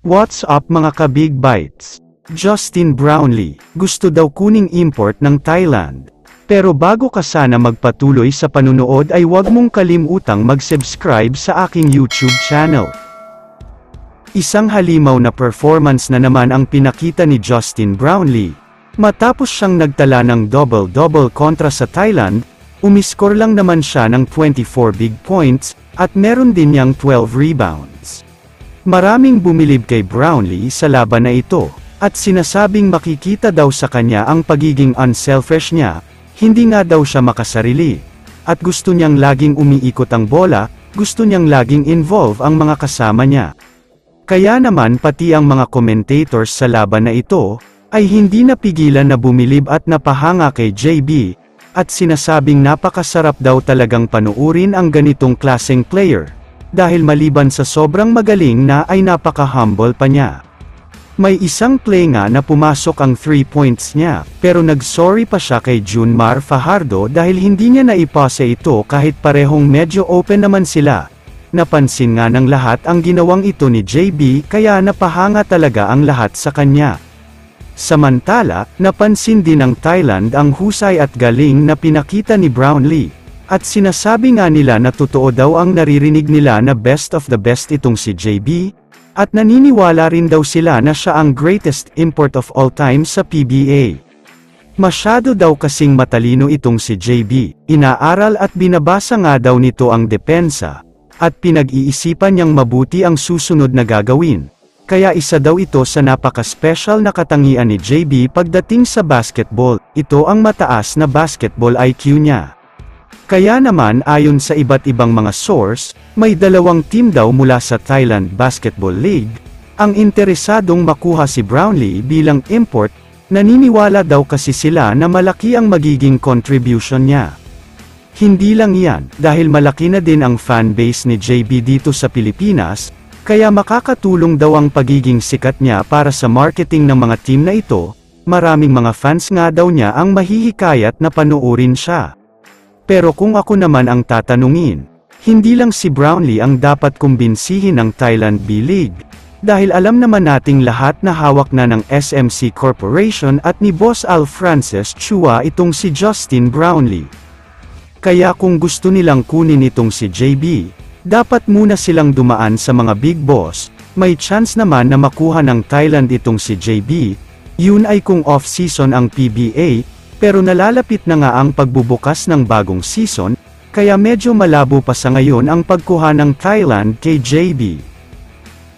What's up mga ka-Big Bites? Justin Brownlee, gusto daw kuning import ng Thailand. Pero bago ka sana magpatuloy sa panunood ay huwag mong kalimutang mag-subscribe sa aking YouTube channel. Isang halimaw na performance na naman ang pinakita ni Justin Brownlee. Matapos siyang nagtala ng double-double kontra sa Thailand, umiskor lang naman siya ng 24 big points, at meron din niyang 12 rebounds. Maraming bumilib kay Brownlee sa laban na ito, at sinasabing makikita daw sa kanya ang pagiging unselfish niya, hindi nga daw siya makasarili, at gusto niyang laging umiikot ang bola, gusto niyang laging involve ang mga kasama niya. Kaya naman pati ang mga commentators sa laban na ito, ay hindi napigilan na bumilib at napahanga kay JB, at sinasabing napakasarap daw talagang panuurin ang ganitong klaseng player. Dahil maliban sa sobrang magaling na ay napaka-humble pa niya. May isang play nga na pumasok ang 3 points niya, pero nag-sorry pa siya kay Junmar Fajardo dahil hindi niya naipase ito kahit parehong medyo open naman sila. Napansin nga ng lahat ang ginawang ito ni JB kaya napahanga talaga ang lahat sa kanya. Samantala, napansin din ng Thailand ang husay at galing na pinakita ni Brownlee. At sinasabi nga nila na totoo daw ang naririnig nila na best of the best itong si JB, at naniniwala rin daw sila na siya ang greatest import of all time sa PBA. Masyado daw kasing matalino itong si JB, inaaral at binabasa nga daw nito ang depensa, at pinag-iisipan niyang mabuti ang susunod na gagawin. Kaya isa daw ito sa napaka-special na katangian ni JB pagdating sa basketball, ito ang mataas na basketball IQ niya. Kaya naman ayon sa iba't ibang mga source, may dalawang team daw mula sa Thailand Basketball League, ang interesadong makuha si Brownlee bilang import, naniniwala daw kasi sila na malaki ang magiging contribution niya. Hindi lang yan, dahil malaki na din ang fanbase ni JB dito sa Pilipinas, kaya makakatulong daw ang pagiging sikat niya para sa marketing ng mga team na ito, maraming mga fans nga daw niya ang mahihikayat na panuorin siya. Pero kung ako naman ang tatanungin, hindi lang si Brownlee ang dapat kumbinsihin ng Thailand B-League, dahil alam naman nating lahat na hawak na ng SMC Corporation at ni Boss Al Francis Chua itong si Justin Brownlee. Kaya kung gusto nilang kunin itong si JB, dapat muna silang dumaan sa mga big boss, may chance naman na makuha ng Thailand itong si JB, yun ay kung off-season ang PBA, pero nalalapit na nga ang pagbubukas ng bagong season, kaya medyo malabo pa sa ngayon ang pagkuha ng Thailand kay JB.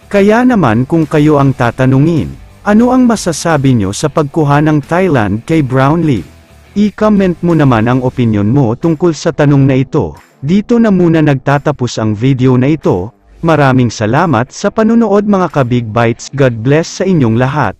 Kaya naman kung kayo ang tatanungin, ano ang masasabi nyo sa pagkuha ng Thailand kay Brownlee? I-comment mo naman ang opinion mo tungkol sa tanong na ito. Dito na muna nagtatapos ang video na ito. Maraming salamat sa panunood mga ka-Big Bites. God bless sa inyong lahat.